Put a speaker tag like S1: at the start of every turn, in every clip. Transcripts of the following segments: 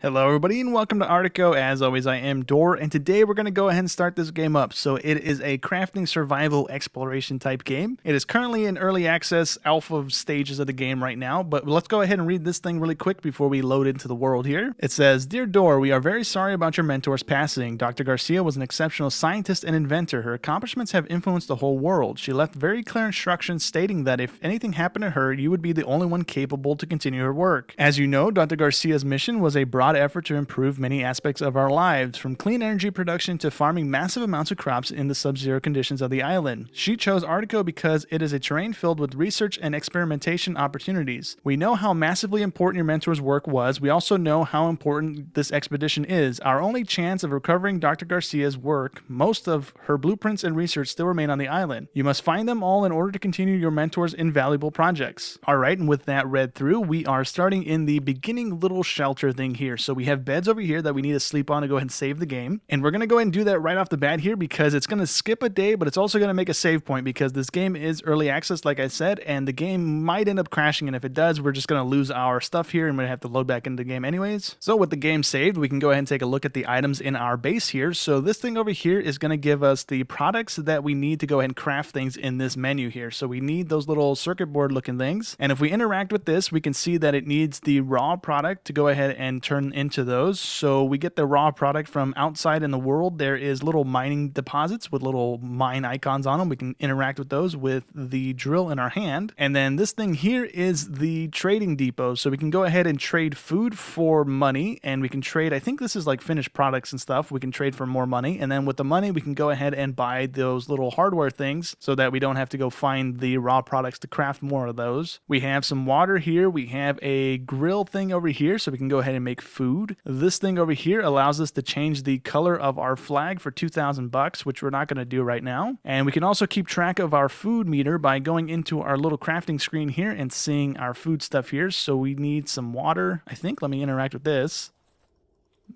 S1: Hello everybody and welcome to Arctico. As always, I am Dor, and today we're going to go ahead and start this game up. So it is a crafting survival exploration type game. It is currently in early access alpha stages of the game right now, but let's go ahead and read this thing really quick before we load into the world here. It says, "Dear Dor, we are very sorry about your mentor's passing. Dr. Garcia was an exceptional scientist and inventor. Her accomplishments have influenced the whole world. She left very clear instructions stating that if anything happened to her, you would be the only one capable to continue her work. As you know, Dr. Garcia's mission was a broad effort to improve many aspects of our lives, from clean energy production to farming massive amounts of crops in the sub-zero conditions of the island. She chose Arctico because it is a terrain filled with research and experimentation opportunities. We know how massively important your mentor's work was. We also know how important this expedition is. Our only chance of recovering Dr. Garcia's work, most of her blueprints and research still remain on the island. You must find them all in order to continue your mentor's invaluable projects." Alright, and with that read through, we are starting in the beginning little shelter thing here. So we have beds over here that we need to sleep on to go ahead and save the game. And we're going to go ahead and do that right off the bat here because it's going to skip a day, but it's also going to make a save point because this game is early access, like I said, and the game might end up crashing. And if it does, we're just going to lose our stuff here and we're going to have to load back into the game anyways. So with the game saved, we can go ahead and take a look at the items in our base here. So this thing over here is going to give us the products that we need to go ahead and craft things in this menu here. So we need those little circuit board looking things. And if we interact with this, we can see that it needs the raw product to go ahead and turn into those. So we get the raw product from outside in the world. There is little mining deposits with little mine icons on them. We can interact with those with the drill in our hand. And then this thing here is the trading depot. So we can go ahead and trade food for money, and we can trade, I think this is like finished products and stuff. We can trade for more money. And then with the money, we can go ahead and buy those little hardware things so that we don't have to go find the raw products to craft more of those. We have some water here. We have a grill thing over here so we can go ahead and make food. This thing over here allows us to change the color of our flag for 2,000 bucks, which we're not going to do right now. And we can also keep track of our food meter by going into our little crafting screen here and seeing our food stuff here. So we need some water, I think. Let me interact with this.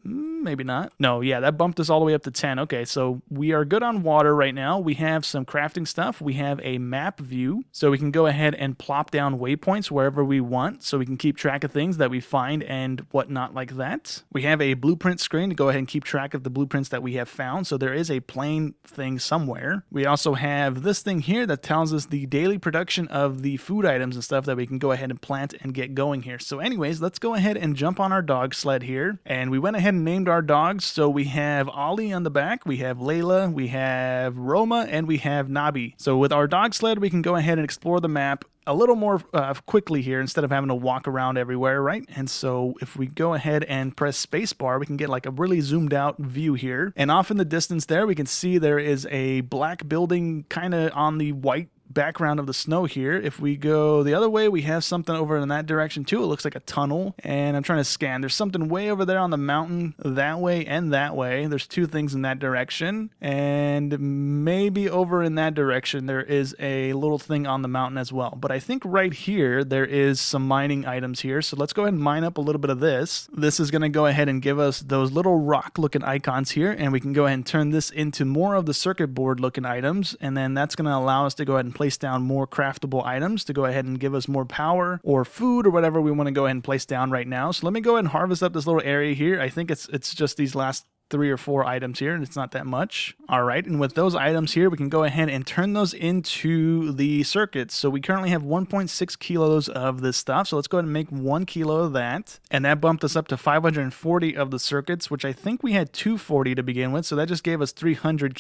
S1: Maybe not. No, yeah, that bumped us all the way up to 10. Okay, so we are good on water right now. We have some crafting stuff. We have a map view, so we can go ahead and plop down waypoints wherever we want, so we can keep track of things that we find and whatnot like that. We have a blueprint screen to go ahead and keep track of the blueprints that we have found, so there is a plain thing somewhere. We also have this thing here that tells us the daily production of the food items and stuff that we can go ahead and plant and get going here. So anyways, let's go ahead and jump on our dog sled here, and we went ahead and named our dogs. So we have Ollie on the back, we have Layla, we have Roma, and we have Nabi. So with our dog sled, we can go ahead and explore the map a little more quickly here instead of having to walk around everywhere, right? And so if we go ahead and press spacebar, we can get like a really zoomed out view here. And off in the distance there, we can see there is a black building kind of on the white background of the snow here. If we go the other way, we have something over in that direction too. It looks like a tunnel, and I'm trying to scan. There's something way over there on the mountain that way and that way. There's two things in that direction, and maybe over in that direction there is a little thing on the mountain as well. But I think right here there is some mining items here, so let's go ahead and mine up a little bit of this. This is going to go ahead and give us those little rock looking icons here, and we can go ahead and turn this into more of the circuit board looking items, and then that's going to allow us to go ahead and place down more craftable items to go ahead and give us more power or food or whatever we want to go ahead and place down right now. So let me go ahead and harvest up this little area here. I think it's just these last 3 or 4 items here, and it's not that much. All right, and with those items here, we can go ahead and turn those into the circuits. So we currently have 1.6 kilos of this stuff. So let's go ahead and make 1 kilo of that. And that bumped us up to 540 of the circuits, which I think we had 240 to begin with. So that just gave us 300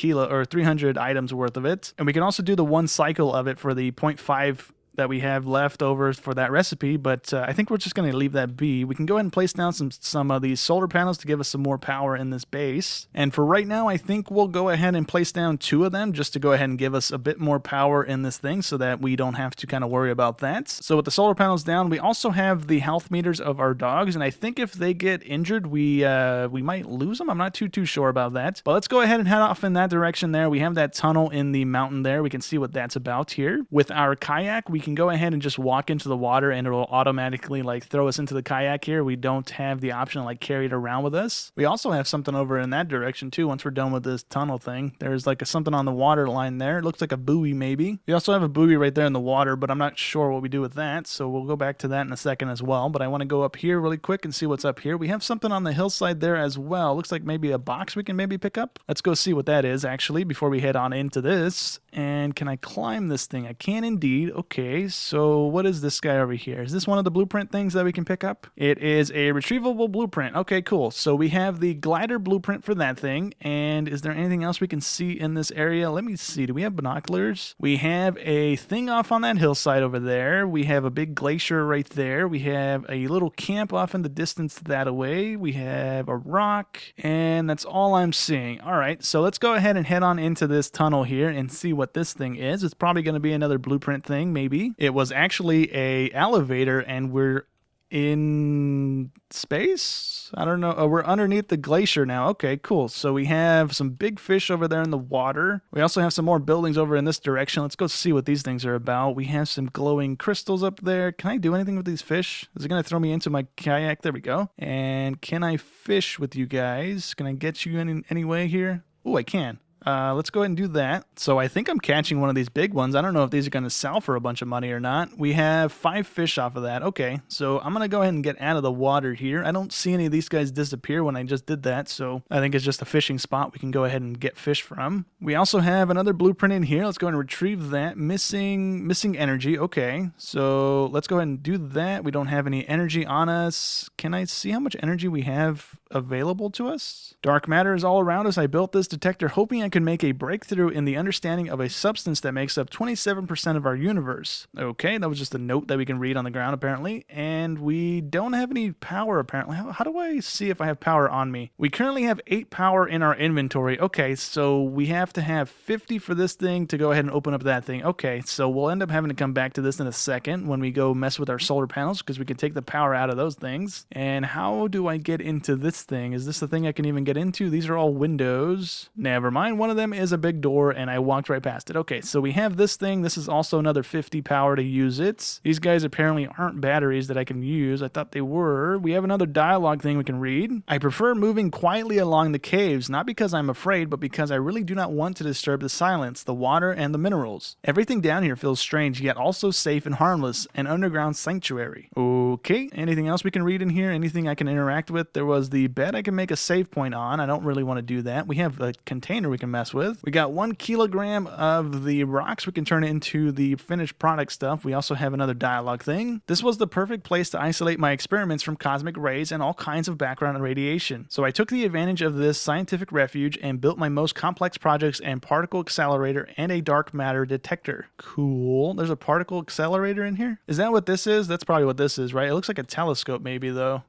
S1: items worth of it. And we can also do the 1 cycle of it for the 0.5 that we have left over for that recipe, but I think we're just going to leave that be. We can go ahead and place down some of these solar panels to give us some more power in this base. And for right now, I think we'll go ahead and place down 2 of them just to go ahead and give us a bit more power in this thing so that we don't have to kind of worry about that. So with the solar panels down, we also have the health meters of our dogs, and I think if they get injured, we might lose them. I'm not too sure about that. But let's go ahead and head off in that direction there. We have that tunnel in the mountain there. We can see what that's about here. With our kayak, we can can go ahead and just walk into the water and it'll automatically like throw us into the kayak here. We don't have the option to like carry it around with us. We also have something over in that direction too once we're done with this tunnel thing. There's like something on the water line there. It looks like a buoy maybe. We also have a buoy right there in the water, but I'm not sure what we do with that, so we'll go back to that in a second as well. But I want to go up here really quick and see what's up here. We have something on the hillside there as well. Looks like maybe a box we can maybe pick up. Let's go see what that is actually before we head on into this. And can I climb this thing? I can indeed. Okay, so what is this guy over here? Is this one of the blueprint things that we can pick up? It is a retrievable blueprint. Okay, cool. So we have the glider blueprint for that thing. And is there anything else we can see in this area? Let me see. Do we have binoculars? We have a thing off on that hillside over there. We have a big glacier right there. We have a little camp off in the distance that away. We have a rock, and that's all I'm seeing. All right, so let's go ahead and head on into this tunnel here and see what this thing is. It's probably going to be another blueprint thing, maybe. It was actually a elevator, and we're in space? I don't know. Oh, we're underneath the glacier now. Okay, cool. So we have some big fish over there in the water. We also have some more buildings over in this direction. Let's go see what these things are about. We have some glowing crystals up there. Can I do anything with these fish? Is it going to throw me into my kayak? There we go. And can I fish with you guys? Can I get you in any way here? Oh, I can. Let's go ahead and do that. So I think I'm catching one of these big ones. I don't know if these are going to sell for a bunch of money or not. We have 5 fish off of that. Okay, so I'm going to go ahead and get out of the water here. I don't see any of these guys disappear when I just did that, so I think it's just a fishing spot we can go ahead and get fish from. We also have another blueprint in here. Let's go ahead and retrieve that. Missing energy. Okay, so let's go ahead and do that. We don't have any energy on us. Can I see how much energy we have available to us? Dark matter is all around us. I built this detector hoping I could make a breakthrough in the understanding of a substance that makes up 27% of our universe. Okay, that was just a note that we can read on the ground apparently, and we don't have any power apparently. How do I see if I have power on me? We currently have 8 power in our inventory. Okay, so we have to have 50 for this thing to go ahead and open up that thing. Okay, so we'll end up having to come back to this in a second when we go mess with our solar panels because we can take the power out of those things. And how do I get into this thing? Is this the thing I can even get into? These are all windows. Never mind. One of them is a big door and I walked right past it. Okay, so we have this thing. This is also another 50 power to use it. These guys apparently aren't batteries that I can use. I thought they were. We have another dialogue thing we can read. I prefer moving quietly along the caves, not because I'm afraid, but because I really do not want to disturb the silence, the water, and the minerals. Everything down here feels strange, yet also safe and harmless, an underground sanctuary. Okay, anything else we can read in here? Anything I can interact with? There was the bed I can make a save point on. I don't really want to do that. We have a container we can mess with. We got 1 kilogram of the rocks. We can turn it into the finished product stuff. We also have another dialogue thing. This was the perfect place to isolate my experiments from cosmic rays and all kinds of background radiation. So I took the advantage of this scientific refuge and built my most complex projects and particle accelerator and a dark matter detector. Cool. There's a particle accelerator in here. Is that what this is? That's probably what this is, right? It looks like a telescope maybe though.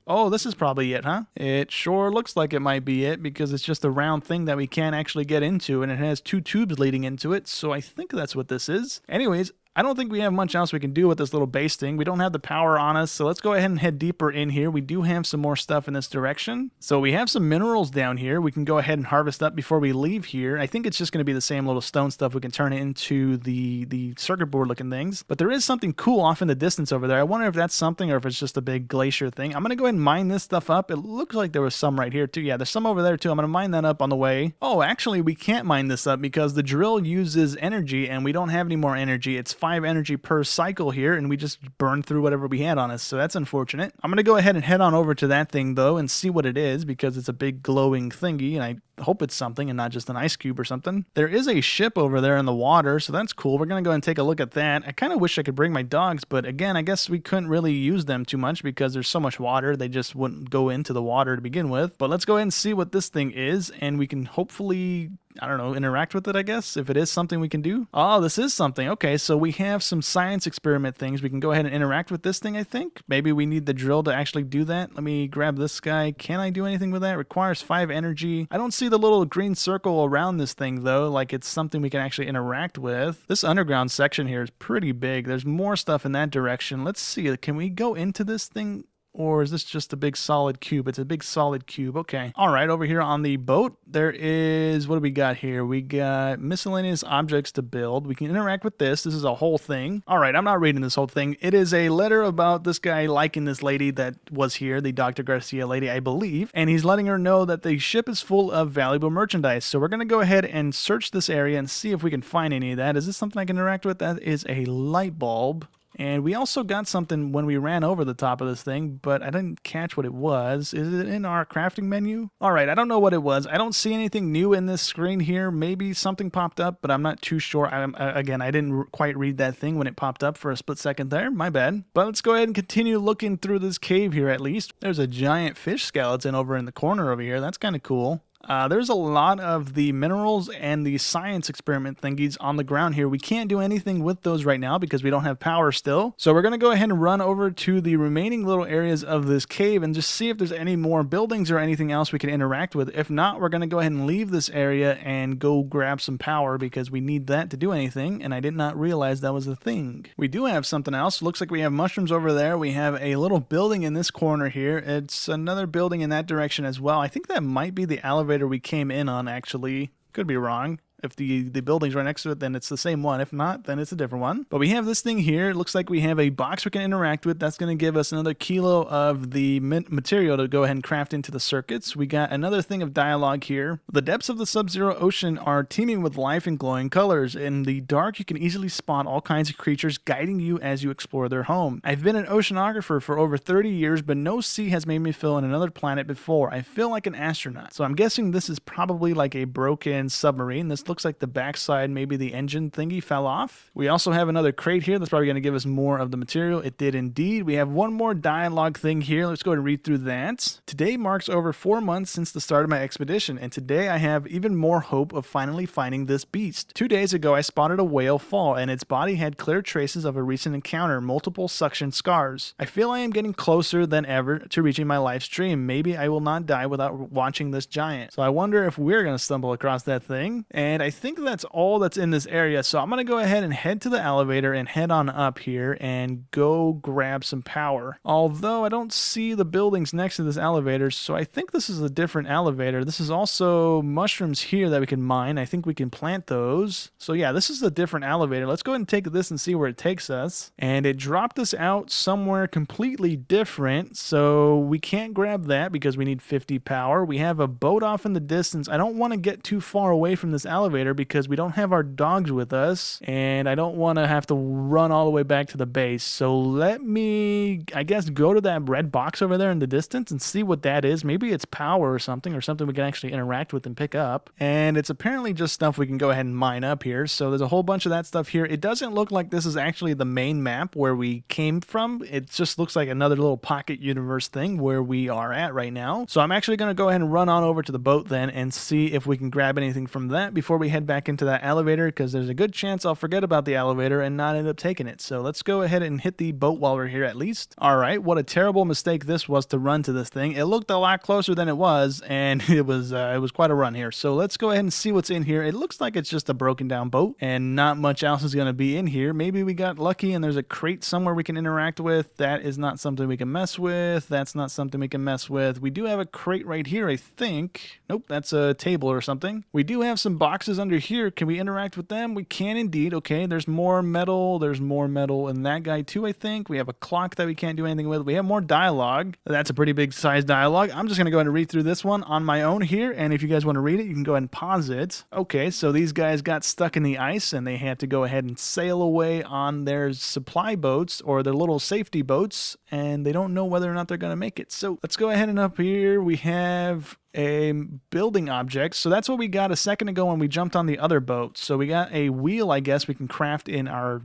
S1: Oh, this is probably it, huh? It sure looks like it might be it because it's just a round thing that we can't actually get into and it has 2 tubes leading into it, so I think that's what this is. Anyways, I don't think we have much else we can do with this little base thing. We don't have the power on us, so let's go ahead and head deeper in here. We do have some more stuff in this direction. So we have some minerals down here. We can go ahead and harvest up before we leave here. I think it's just going to be the same little stone stuff. We can turn it into the circuit board looking things. But there is something cool off in the distance over there. I wonder if that's something or if it's just a big glacier thing. I'm going to go ahead and mine this stuff up. It looks like there was some right here too. Yeah, there's some over there too. I'm going to mine that up on the way. Oh, actually we can't mine this up because the drill uses energy and we don't have any more energy. It's 5 energy per cycle here and we just burned through whatever we had on us, so that's unfortunate. I'm gonna go ahead and head on over to that thing though and see what it is because it's a big glowing thingy and I hope it's something and not just an ice cube or something. There is a ship over there in the water, so that's cool. We're gonna go ahead and take a look at that. I kind of wish I could bring my dogs, but again, I guess we couldn't really use them too much because there's so much water. They just wouldn't go into the water to begin with. But let's go ahead and see what this thing is and we can hopefully, I don't know, interact with it, I guess, if it is something we can do. Oh, this is something. Okay, so we have some science experiment things. We can go ahead and interact with this thing, I think. Maybe we need the drill to actually do that. Let me grab this guy. Can I do anything with that? Requires 5 energy. I don't see the little green circle around this thing, though, like it's something we can actually interact with. This underground section here is pretty big. There's more stuff in that direction. Let's see. Can we go into this thing? or is this just a big solid cube? It's a big solid cube. Okay. All right, over here on the boat, there is, what do we got here? We got miscellaneous objects to build. We can interact with this. This is a whole thing. All right, I'm not reading this whole thing. It is a letter about this guy liking this lady that was here, the Dr. Garcia lady, I believe, and he's letting her know that the ship is full of valuable merchandise. So we're going to go ahead and search this area and see if we can find any of that. Is this something I can interact with? That is a light bulb. And we also got something when we ran over the top of this thing, but I didn't catch what it was. Is it in our crafting menu? All right, I don't know what it was. I don't see anything new in this screen here. Maybe something popped up, but I'm not too sure. Again, I didn't quite read that thing when it popped up for a split second there. My bad. But let's go ahead and continue looking through this cave here at least. There's a giant fish skeleton over in the corner over here. That's kind of cool. There's a lot of the minerals and the science experiment thingies on the ground here. We can't do anything with those right now because we don't have power still. So we're going to go ahead and run over to the remaining little areas of this cave and just see if there's any more buildings or anything else we can interact with. If not, we're going to go ahead and leave this area and go grab some power because we need that to do anything. And I did not realize that was a thing. We do have something else. Looks like we have mushrooms over there. We have a little building in this corner here. It's another building in that direction as well. I think that might be the elevator we came in on, actually. Could be wrong. If the building's right next to it, then it's the same one. If not, then it's a different one. But we have this thing here. It looks like we have a box we can interact with. That's going to give us another kilo of the material to go ahead and craft into the circuits. We got another thing of dialogue here. The depths of the sub-zero ocean are teeming with life and glowing colors. In the dark, you can easily spot all kinds of creatures guiding you as you explore their home. I've been an oceanographer for over 30 years, but no sea has made me feel on another planet before. I feel like an astronaut. So I'm guessing this is probably like a broken submarine. This looks like the backside, maybe the engine thingy fell off. We also have another crate here that's probably going to give us more of the material. It did indeed. We have one more dialogue thing here. Let's go ahead and read through that. Today marks over 4 months since the start of my expedition, and today I have even more hope of finally finding this beast. 2 days ago, I spotted a whale fall, and its body had clear traces of a recent encounter, multiple suction scars. I feel I am getting closer than ever to reaching my life's dream. Maybe I will not die without watching this giant. So I wonder if we're going to stumble across that thing, and I think that's all that's in this area. So I'm going to go ahead and head to the elevator and head on up here and go grab some power. Although I don't see the buildings next to this elevator, so I think this is a different elevator. This is also mushrooms here that we can mine. I think we can plant those. So yeah, this is a different elevator. Let's go ahead and take this and see where it takes us. And it dropped us out somewhere completely different. So we can't grab that because we need 50 power. We have a boat off in the distance. I don't want to get too far away from this elevator because we don't have our dogs with us, and I don't want to have to run all the way back to the base. So let me, I guess, go to that red box over there in the distance and see what that is. Maybe it's power or something we can actually interact with and pick up. And it's apparently just stuff we can go ahead and mine up here. So there's a whole bunch of that stuff here. It doesn't look like this is actually the main map where we came from. It just looks like another little pocket universe thing where we are at right now. So I'm actually going to go ahead and run on over to the boat then and see if we can grab anything from that before we head back into that elevator, because there's a good chance I'll forget about the elevator and not end up taking it. So let's go ahead and hit the boat while we're here at least. All right, what a terrible mistake this was to run to this thing. It looked a lot closer than it was, and it was quite a run here. So let's go ahead and see what's in here. It looks like it's just a broken down boat and not much else is going to be in here. Maybe we got lucky and there's a crate somewhere we can interact with. That is not something we can mess with. That's not something we can mess with. We do have a crate right here, I think. Nope, that's a table or something. We do have some boxes under here. Can we interact with them? We can indeed. Okay, there's more metal. There's more metal in that guy too, I think. We have a clock that we can't do anything with. We have more dialogue. That's a pretty big size dialogue. I'm just going to go ahead and read through this one on my own here, and if you guys want to read it, you can go ahead and pause it. Okay, so these guys got stuck in the ice, and they had to go ahead and sail away on their supply boats or their little safety boats, and they don't know whether or not they're going to make it. So let's go ahead and up here we have a building object. So that's what we got a second ago when we jumped on the other boat. So we got a wheel, I guess, we can craft in our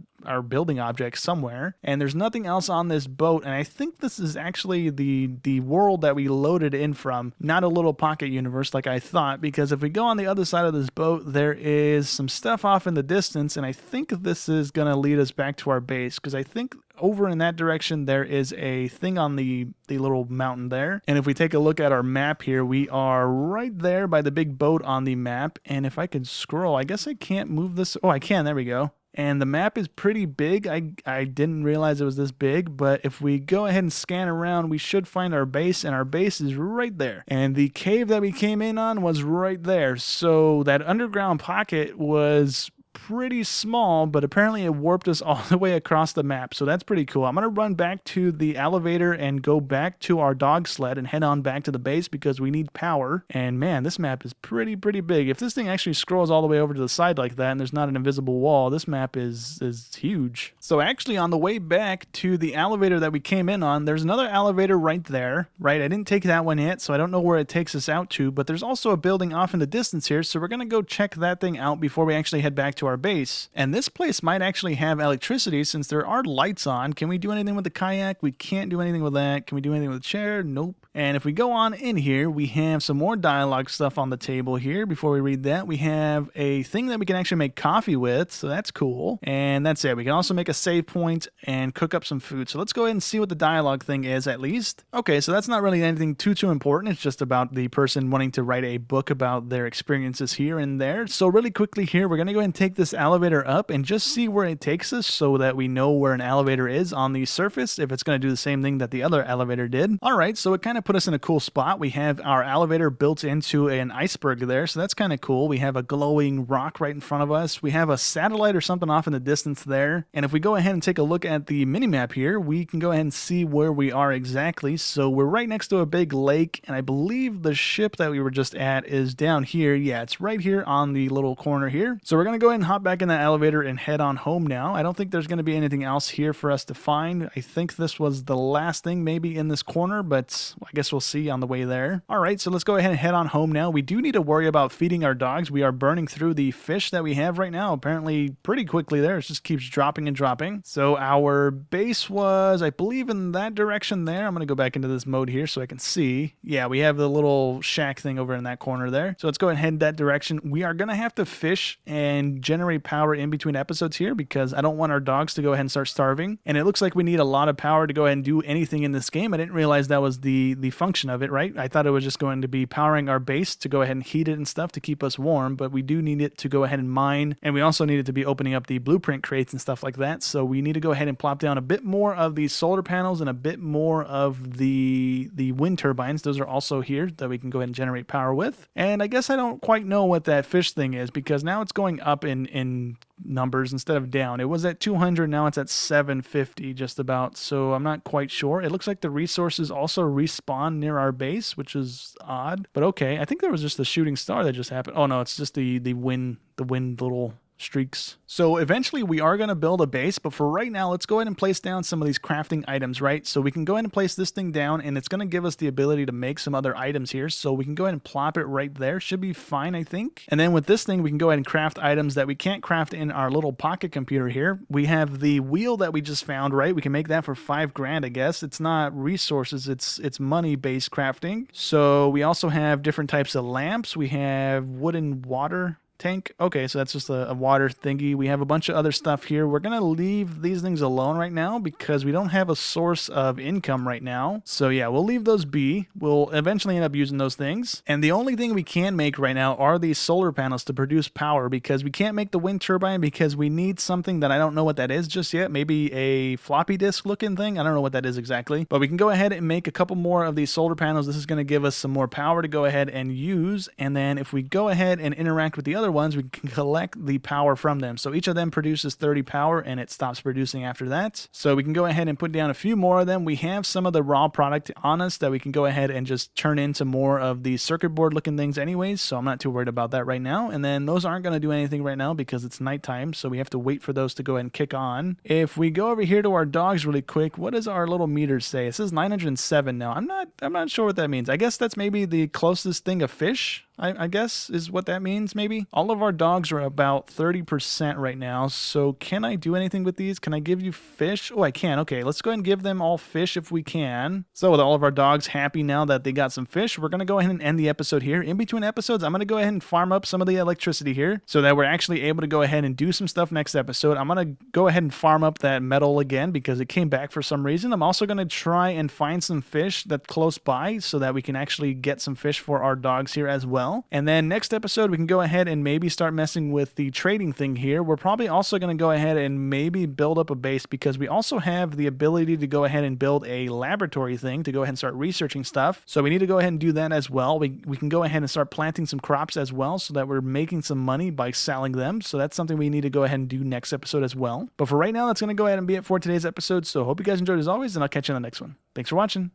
S1: building object somewhere. And there's nothing else on this boat. And I think this is actually the world that we loaded in from, not a little pocket universe like I thought, because if we go on the other side of this boat, there is some stuff off in the distance. And I think this is going to lead us back to our base, because I think over in that direction there is a thing on the little mountain there. And if we take a look at our map here, we are right there by the big boat on the map. And if I can scroll, I guess I can't move this. Oh, I can. There we go. And the map is pretty big. I didn't realize it was this big, but if we go ahead and scan around, we should find our base, and our base is right there. And the cave that we came in on was right there. So that underground pocket was pretty small, but apparently it warped us all the way across the map, so that's pretty cool. I'm gonna run back to the elevator and go back to our dog sled and head on back to the base because we need power. And man, this map is pretty big. If this thing actually scrolls all the way over to the side like that and there's not an invisible wall, this map is huge. So actually on the way back to the elevator that we came in on, there's another elevator right there, right? I didn't take that one yet, so I don't know where it takes us out to, but there's also a building off in the distance here, so we're gonna go check that thing out before we actually head back to our base. And this place might actually have electricity since there are lights on. Can we do anything with the kayak? We can't do anything with that. Can we do anything with the chair? Nope. And if we go on in here, we have some more dialogue stuff on the table here. Before we read that, we have a thing that we can actually make coffee with, so that's cool. And that's it. We can also make a save point and cook up some food. So let's go ahead and see what the dialogue thing is at least. Okay, so that's not really anything too important. It's just about the person wanting to write a book about their experiences here and there. So really quickly here, we're going to go ahead and take this elevator up and just see where it takes us so that we know where an elevator is on the surface, if it's going to do the same thing that the other elevator did. All right, so it kind of put us in a cool spot. We have our elevator built into an iceberg there, so that's kind of cool. We have a glowing rock right in front of us. We have a satellite or something off in the distance there. And if we go ahead and take a look at the minimap here, we can go ahead and see where we are exactly. So we're right next to a big lake, and I believe the ship that we were just at is down here. Yeah, it's right here on the little corner here. So we're going to go ahead and hop back in that elevator and head on home now. I don't think there's going to be anything else here for us to find. I think this was the last thing maybe in this corner, but I guess we'll see on the way there. All right, so let's go ahead and head on home now. We do need to worry about feeding our dogs. We are burning through the fish that we have right now, apparently pretty quickly there. It just keeps dropping and dropping. So our base was, I believe, in that direction there. I'm going to go back into this mode here so I can see. Yeah, we have the little shack thing over in that corner there. So let's go ahead and head that direction. We are going to have to fish and generate power in between episodes here because I don't want our dogs to go ahead and start starving. And it looks like we need a lot of power to go ahead and do anything in this game. I didn't realize that was the function of it, right? I thought it was just going to be powering our base to go ahead and heat it and stuff to keep us warm, but we do need it to go ahead and mine, and we also need it to be opening up the blueprint crates and stuff like that. So we need to go ahead and plop down a bit more of these solar panels and a bit more of the wind turbines. Those are also here that we can go ahead and generate power with. And I guess I don't quite know what that fish thing is because now it's going up in numbers instead of down. It was at 200, now it's at 750 just about, so I'm not quite sure. It looks like the resources also respawn near our base, which is odd, but okay. I think there was just a shooting star that just happened. Oh no, it's just the wind little streaks. So eventually we are going to build a base, but for right now, let's go ahead and place down some of these crafting items, right? So we can go ahead and place this thing down, and it's going to give us the ability to make some other items here. So we can go ahead and plop it right there. Should be fine, I think. And then with this thing, we can go ahead and craft items that we can't craft in our little pocket computer here. We have the wheel that we just found, right? We can make that for 5 grand, I guess. It's not resources, it's money-based crafting. So we also have different types of lamps. We have wooden water tank. Okay, so that's just a water thingy. We have a bunch of other stuff here. We're gonna leave these things alone right now because we don't have a source of income right now. So yeah, we'll leave those be. We'll eventually end up using those things. And the only thing we can make right now are these solar panels to produce power because we can't make the wind turbine because we need something that I don't know what that is just yet. Maybe a floppy disk looking thing. I don't know what that is exactly, but we can go ahead and make a couple more of these solar panels. This is going to give us some more power to go ahead and use. And then if we go ahead and interact with the other ones, we can collect the power from them. So each of them produces 30 power and it stops producing after that. So we can go ahead and put down a few more of them. We have some of the raw product on us that we can go ahead and just turn into more of the circuit board looking things anyways. So I'm not too worried about that right now. And then those aren't going to do anything right now because it's nighttime. So we have to wait for those to go ahead and kick on. If we go over here to our dogs really quick, what does our little meter say? It says 907 now. I'm not sure what that means. I guess that's maybe the closest thing of fish. I guess is what that means maybe. All of our dogs are about 30% right now. So can I do anything with these? Can I give you fish? Oh, I can. Okay, let's go ahead and give them all fish if we can. So with all of our dogs happy now that they got some fish, we're going to go ahead and end the episode here. In between episodes, I'm going to go ahead and farm up some of the electricity here so that we're actually able to go ahead and do some stuff next episode. I'm going to go ahead and farm up that metal again because it came back for some reason. I'm also going to try and find some fish that's close by so that we can actually get some fish for our dogs here as well. well. And then next episode, we can go ahead and maybe start messing with the trading thing here. We're probably also going to go ahead and maybe build up a base because we also have the ability to go ahead and build a laboratory thing to go ahead and start researching stuff. So we need to go ahead and do that as well. We can go ahead and start planting some crops as well so that we're making some money by selling them. So that's something we need to go ahead and do next episode as well. But for right now, that's going to go ahead and be it for today's episode. So hope you guys enjoyed as always, and I'll catch you on the next one. Thanks for watching.